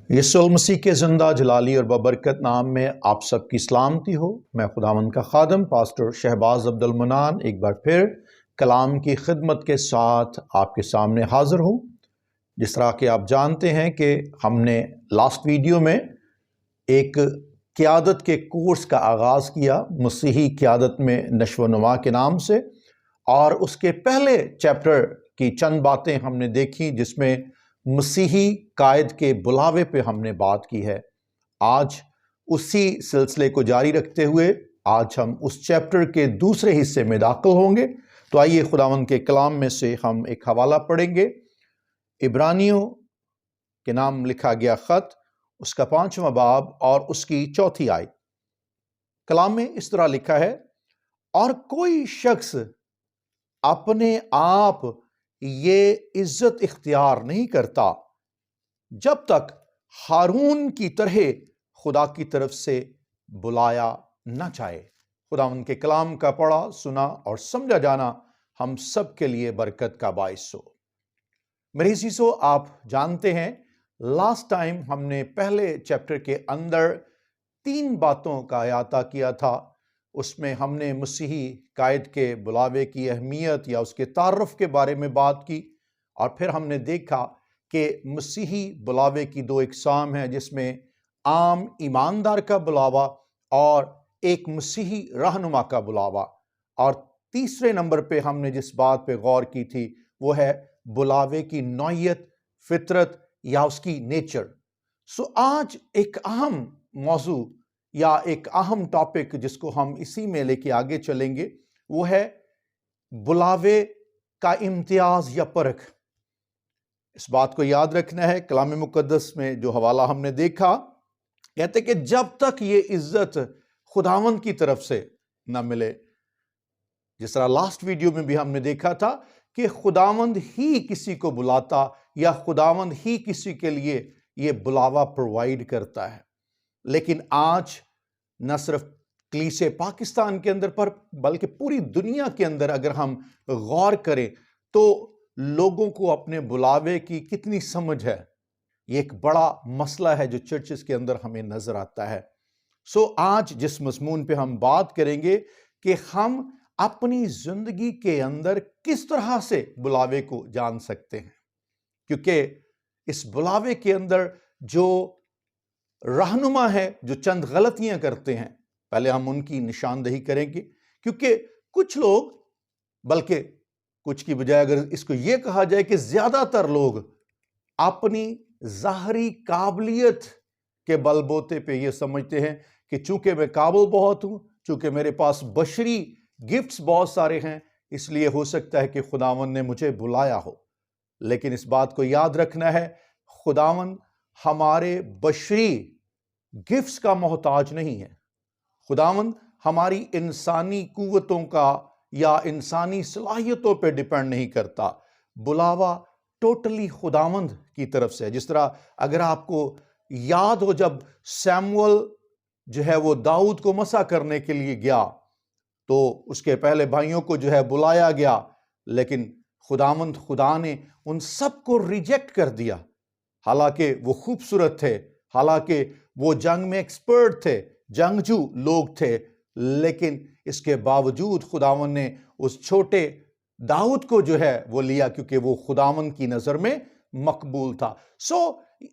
यीशु मसीह के ज़िंदा जलाली और बबरकत नाम में आप सबकी सलामती हो। मैं खुदावंद का खादम पास्टर शहबाज अब्दुल मनान एक बार फिर कलाम की खिदमत के साथ आपके सामने हाज़िर हूँ। जिस तरह कि आप जानते हैं कि हमने लास्ट वीडियो में एक क़यादत के कोर्स का आगाज़ किया, मसीही क़यादत में नशो नुमा के नाम से, और उसके पहले चैप्टर की चंद बातें हमने देखी जिसमें मसीही कायद के बुलावे पे हमने बात की है। आज उसी सिलसिले को जारी रखते हुए आज हम उस चैप्टर के दूसरे हिस्से में दाखिल होंगे। तो आइए खुदावंद के कलाम में से हम एक हवाला पढ़ेंगे। इब्रानियों के नाम लिखा गया ख़त, उसका 5वां बाब और उसकी 4थी आयत। कलाम में इस तरह लिखा है, और कोई शख्स अपने आप ये इज्जत इख्तियार नहीं करता जब तक हारून की तरह खुदा की तरफ से बुलाया न जाए। खुदावंद के कलाम का पढ़ा, सुना और समझा जाना हम सब के लिए बरकत का बाइस हो। मेरे अज़ीज़ों, आप जानते हैं लास्ट टाइम हमने पहले चैप्टर के अंदर 3 बातों का अहाता किया था। उसमें हमने मसीही कायद के बुलावे की अहमियत या उसके तारुफ के बारे में बात की, और फिर हमने देखा कि मसीही बुलावे की 2 इकसाम हैं, जिसमें आम ईमानदार का बुलावा और एक मसीही रहनुमा का बुलावा। और तीसरे नंबर पे हमने जिस बात पे गौर की थी वो है बुलावे की नौइयत, फितरत या उसकी नेचर। सो आज एक अहम मौजू या एक अहम टॉपिक जिसको हम इसी में लेके आगे चलेंगे वो है बुलावे का इम्तियाज या परख। इस बात को याद रखना है, कलाम मुकद्दस में जो हवाला हमने देखा कहते कि जब तक ये इज्जत खुदावंद की तरफ से ना मिले, जिस तरह लास्ट वीडियो में भी हमने देखा था कि खुदावंद ही किसी को बुलाता या खुदावंद ही किसी के लिए ये बुलावा प्रोवाइड करता है। लेकिन आज न सिर्फ कलीसिया पाकिस्तान के अंदर पर बल्कि पूरी दुनिया के अंदर अगर हम गौर करें तो लोगों को अपने बुलावे की कितनी समझ है, ये एक बड़ा मसला है जो चर्चेस के अंदर हमें नजर आता है। सो आज जिस मज़मून पे हम बात करेंगे कि हम अपनी जिंदगी के अंदर किस तरह से बुलावे को जान सकते हैं, क्योंकि इस बुलावे के अंदर जो रहनुमा है जो चंद गलतियां करते हैं, पहले हम उनकी निशानदेही करेंगे। क्योंकि कुछ लोग, बल्कि कुछ की बजाय अगर इसको यह कहा जाए कि ज्यादातर लोग अपनी ज़ाहरी काबिलियत के बलबूते पे ये समझते हैं कि चूंकि मैं काबिल बहुत हूं, चूंकि मेरे पास बशरी गिफ्ट्स बहुत सारे हैं, इसलिए हो सकता है कि खुदावंद ने मुझे बुलाया हो। लेकिन इस बात को याद रखना है, खुदावंद हमारे बशरी गिफ्ट्स का मोहताज नहीं है। खुदावंद हमारी इंसानी कुव्वतों का या इंसानी सलाहियतों पे डिपेंड नहीं करता। बुलावा टोटली खुदावंद की तरफ से है। जिस तरह अगर आपको याद हो, जब सैमुअल जो है वो दाऊद को मसा करने के लिए गया तो उसके पहले भाइयों को जो है बुलाया गया, लेकिन खुदा ने उन सबको रिजेक्ट कर दिया। हालांकि वो खूबसूरत थे, हालांकि वो जंग में एक्सपर्ट थे, जंगजू लोग थे, लेकिन इसके बावजूद खुदावंद ने उस छोटे दाऊद को जो है वो लिया, क्योंकि वो खुदावंद की नजर में मकबूल था।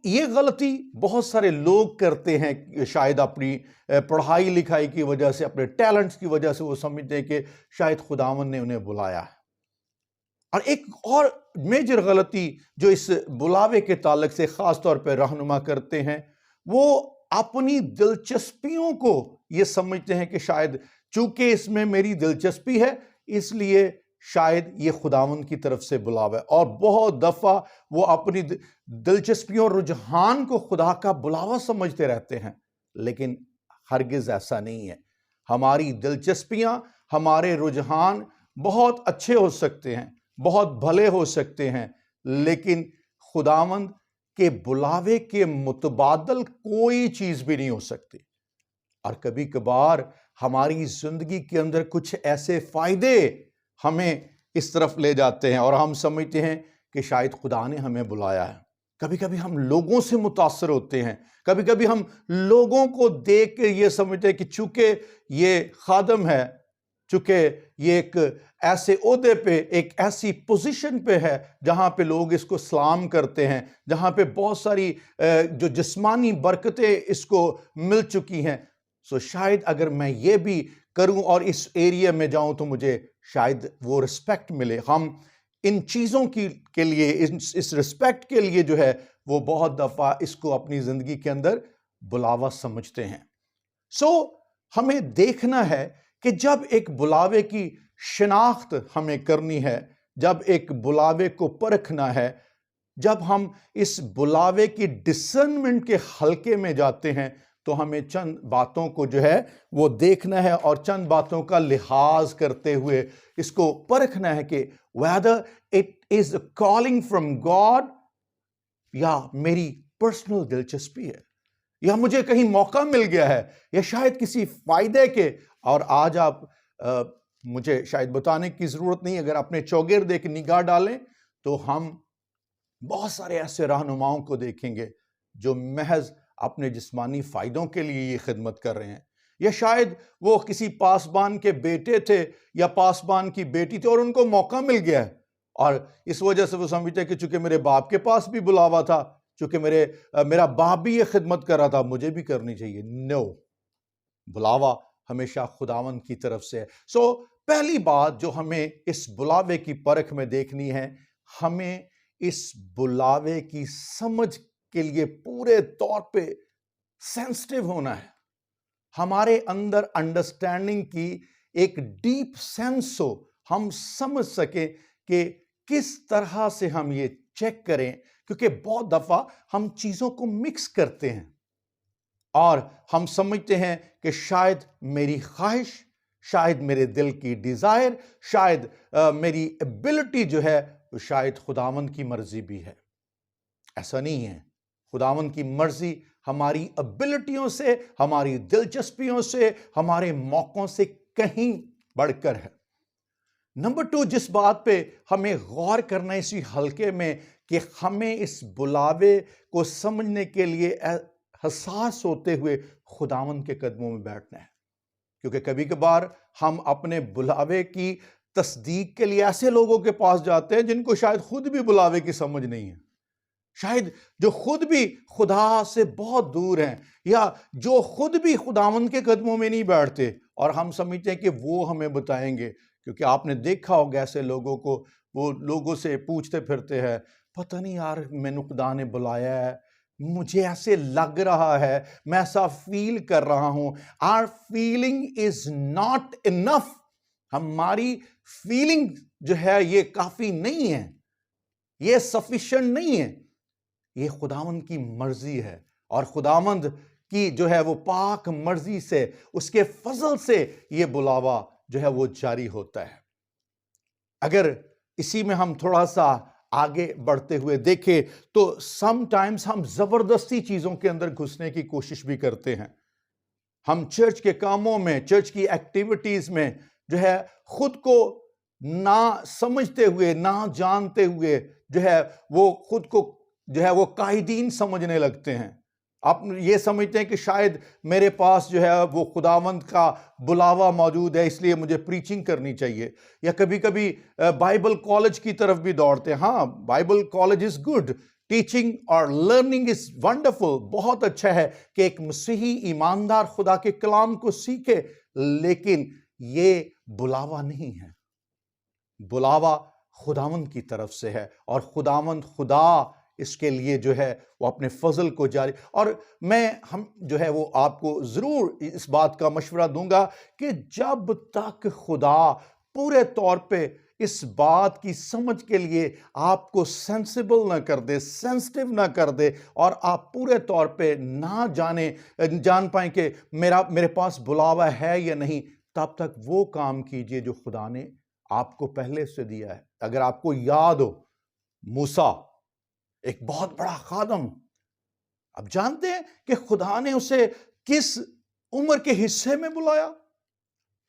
ये गलती बहुत सारे लोग करते हैं, शायद अपनी पढ़ाई लिखाई की वजह से, अपने टैलेंट्स की वजह से वो समझते हैं कि शायद खुदावंद ने उन्हें बुलाया है। और एक और मेजर गलती जो इस बुलावे के ताल्लुक से खास तौर पर रहनुमा करते हैं, वो अपनी दिलचस्पियों को ये समझते हैं कि शायद चूंकि इसमें मेरी दिलचस्पी है इसलिए शायद ये खुदावंद की तरफ से बुलावा है। और बहुत दफा वो अपनी दिलचस्पियों रुझान को खुदा का बुलावा समझते रहते हैं, लेकिन हरगिज ऐसा नहीं है। हमारी दिलचस्पियां, हमारे रुझान बहुत अच्छे हो सकते हैं, बहुत भले हो सकते हैं, लेकिन खुदावंद के बुलावे के मुतबादल कोई चीज भी नहीं हो सकती। और कभी कभार हमारी जिंदगी के अंदर कुछ ऐसे फायदे हमें इस तरफ ले जाते हैं और हम समझते हैं कि शायद खुदा ने हमें बुलाया है। कभी कभी हम लोगों से मुतासर होते हैं, कभी कभी हम लोगों को देख के ये समझते हैं कि चूंकि ये खादम है, चूंकि ये एक ऐसे ओहदे पे, एक ऐसी पोजीशन पे है जहां पे लोग इसको सलाम करते हैं, जहां पे बहुत सारी जो जिस्मानी बरकतें इसको मिल चुकी हैं, सो शायद अगर मैं ये भी करूं और इस एरिया में जाऊं तो मुझे शायद वो रिस्पेक्ट मिले। हम इन चीज़ों की के लिए, इस रिस्पेक्ट के लिए जो है वो बहुत दफ़ा इसको अपनी ज़िंदगी के अंदर बुलावा समझते हैं। सो हमें देखना है कि जब एक बुलावे की शिनाख्त हमें करनी है, जब एक बुलावे को परखना है, जब हम इस बुलावे की डिसर्नमेंट के हल्के में जाते हैं, तो हमें चंद बातों को जो है वो देखना है और चंद बातों का लिहाज करते हुए इसको परखना है कि whether it is a calling from God या मेरी पर्सनल दिलचस्पी है, या मुझे कहीं मौका मिल गया है, या शायद किसी फायदे के। और आज आप मुझे शायद बताने की जरूरत नहीं, अगर अपने चौगिर्द एक निगाह डालें तो हम बहुत सारे ऐसे रहनुमाओं को देखेंगे जो महज अपने जिस्मानी फायदों के लिए ये खिदमत कर रहे हैं, या शायद वो किसी पासबान के बेटे थे या पासबान की बेटी थी और उनको मौका मिल गया है और इस वजह से वो समझते हैं कि चूंकि मेरे बाप के पास भी बुलावा था, चूंकि मेरा बाप भी ये खिदमत कर रहा था, मुझे भी करनी चाहिए। नो, बुलावा हमेशा खुदावंद की तरफ से है। सो पहली बात जो हमें इस बुलावे की परख में देखनी है, हमें इस बुलावे की समझ के लिए पूरे तौर पे सेंसिटिव होना है। हमारे अंदर अंडरस्टैंडिंग की एक डीप सेंस हो, हम समझ सके कि किस तरह से हम ये चेक करें, क्योंकि बहुत दफा हम चीजों को मिक्स करते हैं और हम समझते हैं कि शायद मेरी ख्वाहिश, शायद मेरे दिल की डिजायर, शायद मेरी एबिलिटी जो है तो शायद खुदावंद की मर्जी भी है। ऐसा नहीं है। खुदावंद की मर्जी हमारी एबिलिटियों से, हमारी दिलचस्पियों से, हमारे मौकों से कहीं बढ़कर है। नंबर 2, जिस बात पे हमें गौर करना है इसी हल्के में, कि हमें इस बुलावे को समझने के लिए हसास होते हुए खुदावंद के कदमों में बैठना है। क्योंकि कभी कभार हम अपने बुलावे की तस्दीक के लिए ऐसे लोगों के पास जाते हैं जिनको शायद खुद भी बुलावे की समझ नहीं है, शायद जो खुद भी खुदा से बहुत दूर हैं, या जो खुद भी खुदावंद के कदमों में नहीं बैठते, और हम समझते हैं कि वो हमें बताएंगे। क्योंकि आपने देखा होगा ऐसे लोगों को, वो लोगों से पूछते फिरते हैं, पता नहीं यार मैंने खुदा ने बुलाया है, मुझे ऐसे लग रहा है, मैं ऐसा फील कर रहा हूं। Our feeling is not enough. हमारी फीलिंग जो है ये काफी नहीं है, ये सफिशिएंट नहीं है। ये खुदावंद की मर्जी है, और खुदावंद की जो है वो पाक मर्जी से, उसके फजल से ये बुलावा जो है वो जारी होता है। अगर इसी में हम थोड़ा सा आगे बढ़ते हुए देखें तो समटाइम्स हम जबरदस्ती चीजों के अंदर घुसने की कोशिश भी करते हैं। हम चर्च के कामों में, चर्च की एक्टिविटीज में जो है खुद को ना समझते हुए, ना जानते हुए जो है वो खुद को जो है वो कायदीन समझने लगते हैं। आप ये समझते हैं कि शायद मेरे पास जो है वो खुदावंद का बुलावा मौजूद है, इसलिए मुझे प्रीचिंग करनी चाहिए। या कभी कभी बाइबल कॉलेज की तरफ भी दौड़ते हैं। हाँ, Bible college is good, teaching और लर्निंग इज वंडरफुल, बहुत अच्छा है कि एक मसीही ईमानदार खुदा के कलाम को सीखे, लेकिन ये बुलावा नहीं है। बुलावा खुदावंद की तरफ से है, और खुदावंद खुदा इसके लिए जो है वो अपने फजल को जारी। और हम जो है वो आपको जरूर इस बात का मशवरा दूंगा कि जब तक खुदा पूरे तौर पे इस बात की समझ के लिए आपको सेंसिबल ना कर दे, सेंसिटिव ना कर दे, और आप पूरे तौर पे ना जान पाए कि मेरे पास बुलावा है या नहीं, तब तक वो काम कीजिए जो खुदा ने आपको पहले से दिया है। अगर आपको याद हो, मूसा एक बहुत बड़ा खादम, अब जानते हैं कि खुदा ने उसे किस उम्र के हिस्से में बुलाया?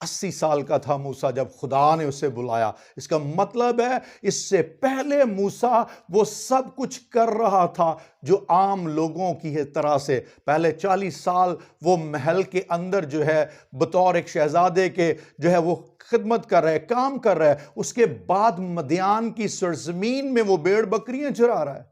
80 साल का था मूसा जब खुदा ने उसे बुलाया। इसका मतलब है इससे पहले मूसा वो सब कुछ कर रहा था जो आम लोगों की है तरह से। पहले 40 साल वो महल के अंदर जो है बतौर एक शहजादे के जो है वो खिदमत कर रहे, काम कर रहे। उसके बाद मदियान की सरजमीन में वो भेड़ बकरियां चरा रहा है।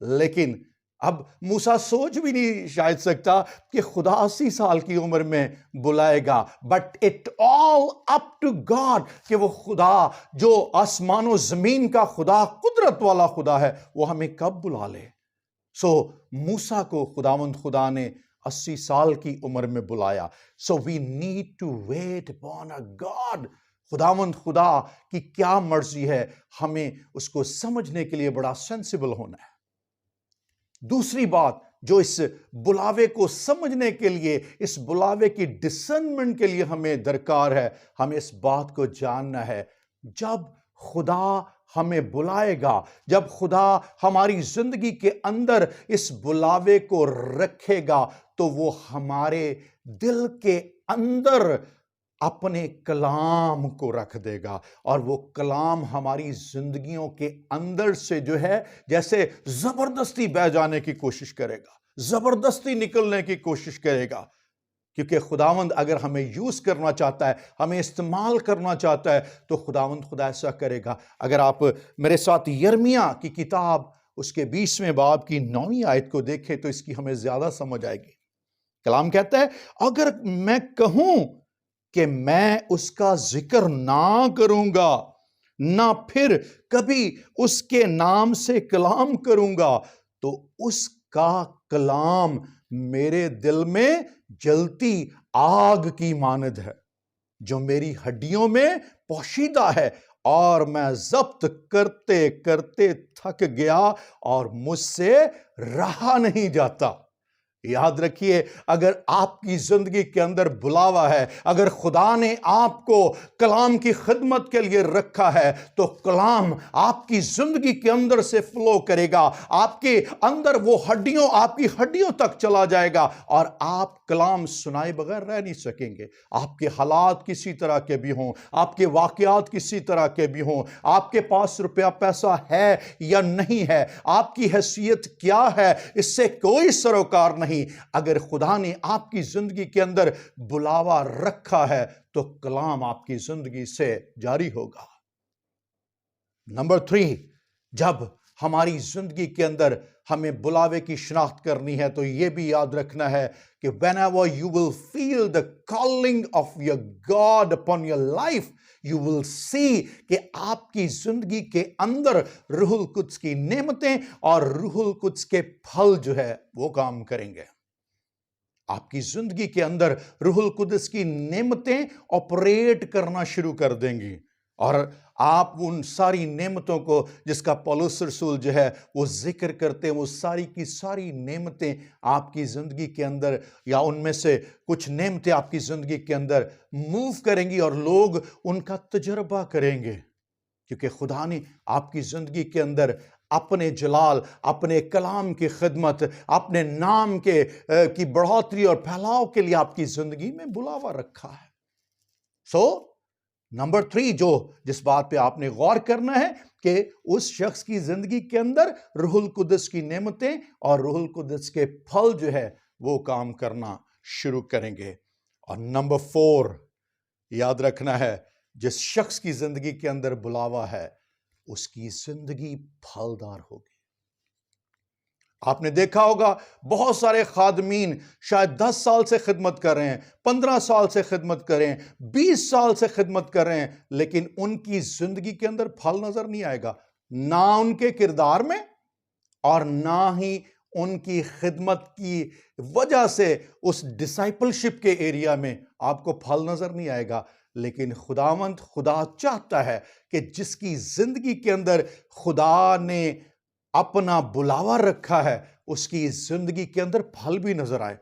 लेकिन अब मूसा सोच भी नहीं शायद सकता कि खुदा 80 साल की उम्र में बुलाएगा। But it all up to God कि वो खुदा जो आसमानों जमीन का खुदा, कुदरत वाला खुदा है, वो हमें कब बुला ले। सो मूसा को खुदावंद खुदा ने 80 साल की उम्र में बुलाया। So we need to wait upon a god. खुदावंद खुदा की क्या मर्जी है, हमें उसको समझने के लिए बड़ा सेंसिबल होना है। दूसरी बात जो इस बुलावे को समझने के लिए, इस बुलावे की डिसर्नमेंट के लिए हमें दरकार है, हमें इस बात को जानना है, जब खुदा हमें बुलाएगा, जब खुदा हमारी जिंदगी के अंदर इस बुलावे को रखेगा, तो वो हमारे दिल के अंदर अपने कलाम को रख देगा। और वो कलाम हमारी जिंदगियों के अंदर से जो है जैसे जबरदस्ती बह जाने की कोशिश करेगा, जबरदस्ती निकलने की कोशिश करेगा। क्योंकि खुदावंद अगर हमें यूज करना चाहता है, हमें इस्तेमाल करना चाहता है, तो खुदावंद खुदा ऐसा करेगा। अगर आप मेरे साथ यिर्मयाह की किताब उसके 20वें बाब की 9वीं आयत को देखें तो इसकी हमें ज्यादा समझ आएगी। कलाम कहता है, अगर मैं कहूं कि मैं उसका जिक्र ना करूंगा, ना फिर कभी उसके नाम से कलाम करूंगा, तो उसका कलाम मेरे दिल में जलती आग की मानद है, जो मेरी हड्डियों में पोशीदा है, और मैं जब्त करते करते थक गया और मुझसे रहा नहीं जाता। याद रखिए, अगर आपकी जिंदगी के अंदर बुलावा है, अगर खुदा ने आपको कलाम की खिदमत के लिए रखा है, तो कलाम आपकी जिंदगी के अंदर से फ्लो करेगा, आपके अंदर वो आपकी हड्डियों तक चला जाएगा, और आप कलाम सुनाए बगैर रह नहीं सकेंगे। आपके हालात किसी तरह के भी हों, आपके वाकयात किसी तरह के भी हों, आपके पास रुपया पैसा है या नहीं है, आपकी हैसियत क्या है, इससे कोई सरोकार नहीं। अगर खुदा ने आपकी जिंदगी के अंदर बुलावा रखा है, तो कलाम आपकी जिंदगी से जारी होगा। नंबर 3, जब हमारी जिंदगी के अंदर हमें बुलावे की शिनाख्त करनी है, तो यह भी याद रखना है कि whenever you will feel the calling of your God upon your life, you will see कि आपकी जिंदगी के अंदर रूहुल कुद्स की नेमतें और रूहुल कुद्स के फल जो है वो काम करेंगे। आपकी जिंदगी के अंदर रूहुल कुद्स की नेमतें ऑपरेट करना शुरू कर देंगी, और आप उन सारी नेमतों को जिसका पौलुस रसूल जो है वो जिक्र करते हैं, वो सारी की सारी नेमतें आपकी ज़िंदगी के अंदर, या उनमें से कुछ नेमतें आपकी ज़िंदगी के अंदर मूव करेंगी और लोग उनका तजर्बा करेंगे। क्योंकि खुदा ने आपकी ज़िंदगी के अंदर अपने जलाल, अपने कलाम की खिदमत, अपने नाम के की बढ़ोतरी और फैलाव के लिए आपकी ज़िंदगी में बुलावा रखा है। नंबर 3 जिस बात पे आपने गौर करना है कि उस शख्स की जिंदगी के अंदर रूहुल कुद्स की नेमतें और रूहुल कुद्स के फल जो है वो काम करना शुरू करेंगे। और नंबर 4 याद रखना है, जिस शख्स की जिंदगी के अंदर बुलावा है उसकी जिंदगी फलदार होगी। आपने देखा होगा बहुत सारे खादमीन शायद 10 साल से खिदमत कर रहे हैं, 15 साल से खिदमत कर रहे हैं, 20 साल से खिदमत कर रहे हैं, लेकिन उनकी जिंदगी के अंदर फल नजर नहीं आएगा, ना उनके किरदार में और ना ही उनकी खिदमत की वजह से उस डिसाइपलशिप के एरिया में आपको फल नजर नहीं आएगा। लेकिन खुदा चाहता है कि जिसकी जिंदगी के अंदर खुदा ने अपना बुलावा रखा है उसकी जिंदगी के अंदर फल भी नजर आए।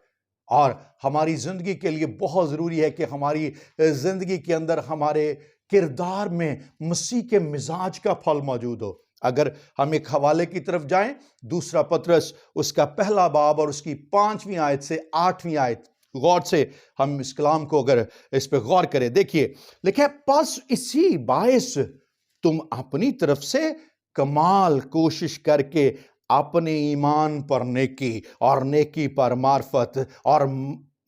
और हमारी जिंदगी के लिए बहुत जरूरी है कि हमारी जिंदगी के अंदर हमारे किरदार में मसीह के मिजाज का फल मौजूद हो। अगर हम एक हवाले की तरफ जाएं, 2 पतरस उसका 1 बाब और उसकी 5वीं आयत से 8वीं आयत, गौर से हम इस कलाम को अगर इस पे गौर करें, देखिए लिखा है, बस इसी बायस तुम अपनी तरफ से कमाल कोशिश करके अपने ईमान पर नेकी और नेकी पर मार्फत और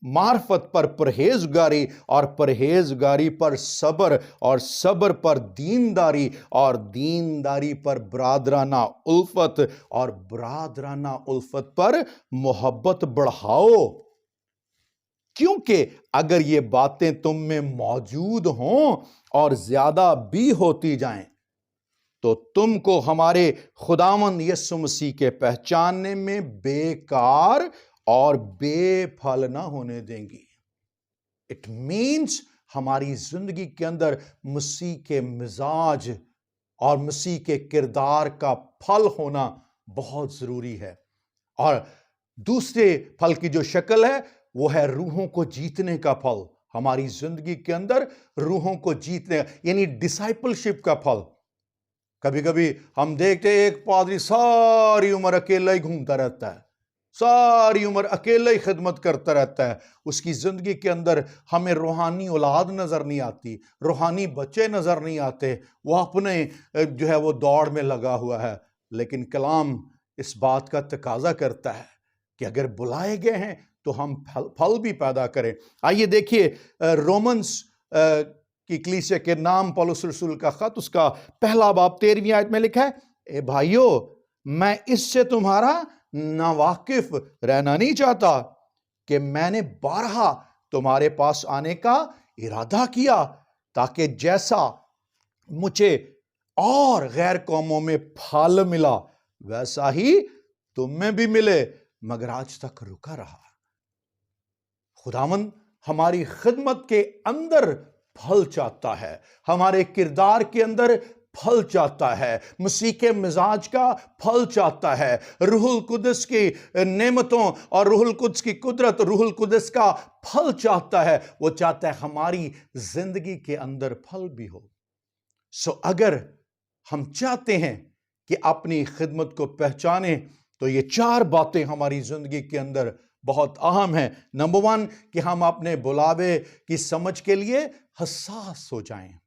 मार्फत पर परहेजगारी और परहेजगारी पर सब्र और सब्र पर दीनदारी और दीनदारी पर बरादराना उल्फत और बरादराना उल्फत पर मोहब्बत बढ़ाओ। क्योंकि अगर ये बातें तुम में मौजूद हों और ज्यादा भी होती जाएं तो तुमको हमारे खुदावंद यीशु मसीह के पहचानने में बेकार और बेफल ना होने देंगी। इट मीन्स हमारी जिंदगी के अंदर मसीह के मिजाज और मसीह के किरदार का फल होना बहुत जरूरी है। और दूसरे फल की जो शक्ल है वो है रूहों को जीतने का फल। हमारी जिंदगी के अंदर रूहों को जीतने यानी डिसाइपलशिप का फल। कभी कभी हम देखते हैं एक पादरी सारी उम्र अकेला ही घूमता रहता है, सारी उम्र अकेले ही खिदमत करता रहता है, उसकी जिंदगी के अंदर हमें रूहानी औलाद नजर नहीं आती, रूहानी बच्चे नजर नहीं आते, वो अपने जो है वो दौड़ में लगा हुआ है। लेकिन कलाम इस बात का तकाजा करता है कि अगर बुलाए गए हैं तो हम फल भी पैदा करें। आइए देखिए रोमन्स की कलीसिया के नाम पौलुस रसूल का खत, उसका पहला बाब 13वीं आयत में लिखा है, ए भाइयों, मैं इससे तुम्हारा नावाकिफ रहना नहीं चाहता कि मैंने बारहा तुम्हारे पास आने का इरादा किया ताकि जैसा मुझे और गैर कौमों में फल मिला वैसा ही तुम में भी मिले, मगर आज तक रुका रहा। खुदावंद हमारी खिदमत के अंदर फल चाहता है, हमारे किरदार के अंदर फल चाहता है, मसीह के मिजाज का फल चाहता है, रूहुल कुदस की नेमतों और रूहुल कुदस की कुदरत, रूहुल कुदस का फल चाहता है। वो चाहता है हमारी जिंदगी के अंदर फल भी हो। सो अगर हम चाहते हैं कि अपनी खिदमत को पहचाने तो ये 4 बातें हमारी जिंदगी के अंदर बहुत अहम है। नंबर 1 कि हम अपने बुलावे की समझ के लिए हसास हो जाएं।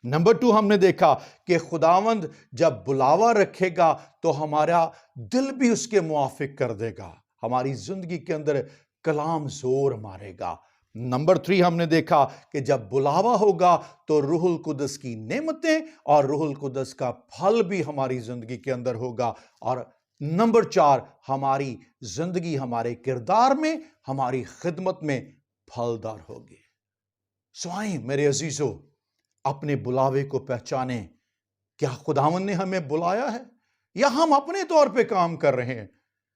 नंबर 2 हमने देखा कि खुदावंद जब बुलावा रखेगा तो हमारा दिल भी उसके मुआफिक कर देगा, हमारी जिंदगी के अंदर कलाम जोर मारेगा। नंबर 3 हमने देखा कि जब बुलावा होगा तो रूहुल कुदस की नेमतें और रूहुल कुदस का फल भी हमारी जिंदगी के अंदर होगा। और नंबर 4 हमारी जिंदगी हमारे किरदार में, हमारी खिदमत में फलदार होगी। सो आए मेरे अजीजों, अपने बुलावे को पहचाने। क्या खुदावंद ने हमें बुलाया है या हम अपने तौर पे काम कर रहे हैं,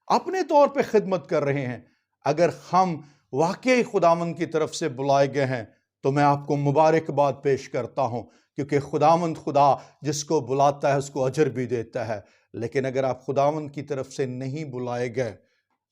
अपने तौर पे खिदमत कर रहे हैं? अगर हम वाकई खुदावंद की तरफ से बुलाए गए हैं तो मैं आपको मुबारकबाद पेश करता हूं, क्योंकि खुदावंद खुदा जिसको बुलाता है उसको अजर भी देता है। लेकिन अगर आप खुदावंद की तरफ से नहीं बुलाए गए,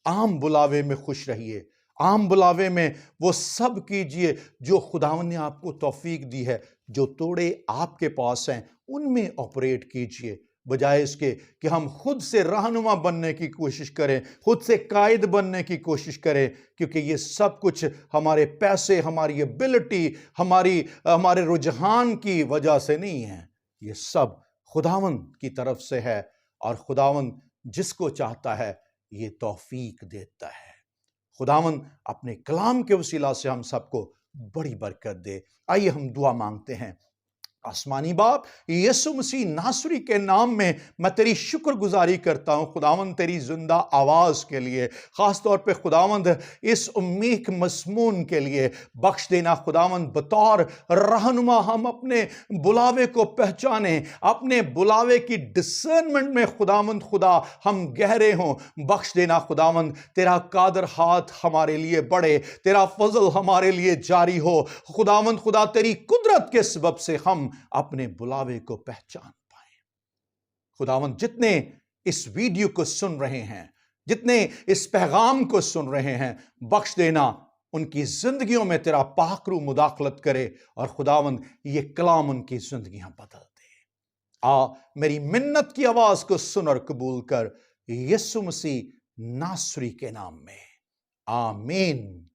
आम बुलावे में खुश रहिए, आम बुलावे में वो सब कीजिए जो खुदावंद ने आपको तौफीक दी है। जो तोड़े आपके पास हैं उनमें ऑपरेट कीजिए, बजाय इसके कि हम खुद से रहनुमा बनने की कोशिश करें, खुद से कायद बनने की कोशिश करें। क्योंकि ये सब कुछ हमारे पैसे, हमारी एबिलिटी, हमारे रुझान की वजह से नहीं है, ये सब खुदावंद की तरफ से है। और खुदावंद जिसको चाहता है ये तौफीक देता है। खुदावंद अपने कलाम के वसीला से हम सबको बड़ी बरकत दे। आइए हम दुआ मांगते हैं। आसमानी बाप, यीशु मसीह नासरी के नाम में मैं तेरी शुक्रगुजारी करता हूं खुदावंद, तेरी जिंदा आवाज के लिए, खास तौर पे खुदावंद इस उम्मीद मस्मून के लिए बख्श देना खुदावंद। बतौर रहनुमा हम अपने बुलावे को पहचाने, अपने बुलावे की डिसर्नमेंट में खुदावंद खुदा हम गहरे हों, बख्श देना खुदावंद। तेरा कादर हाथ हमारे लिए बढ़े, तेरा फजल हमारे लिए जारी हो खुदावंद खुदा। तेरी कुदरत के सबब से हम अपने बुलावे को पहचान पाए खुदावंद। जितने इस वीडियो को सुन रहे हैं, जितने इस पैगाम को सुन रहे हैं, बख्श देना उनकी जिंदगियों में तेरा पाकरू मुदाखलत करे और खुदावंद ये कलाम उनकी जिंदगियां बदल दे। मेरी मिन्नत की आवाज को सुन और कबूल कर, यीशु मसीह नासरी के नाम में, आमीन।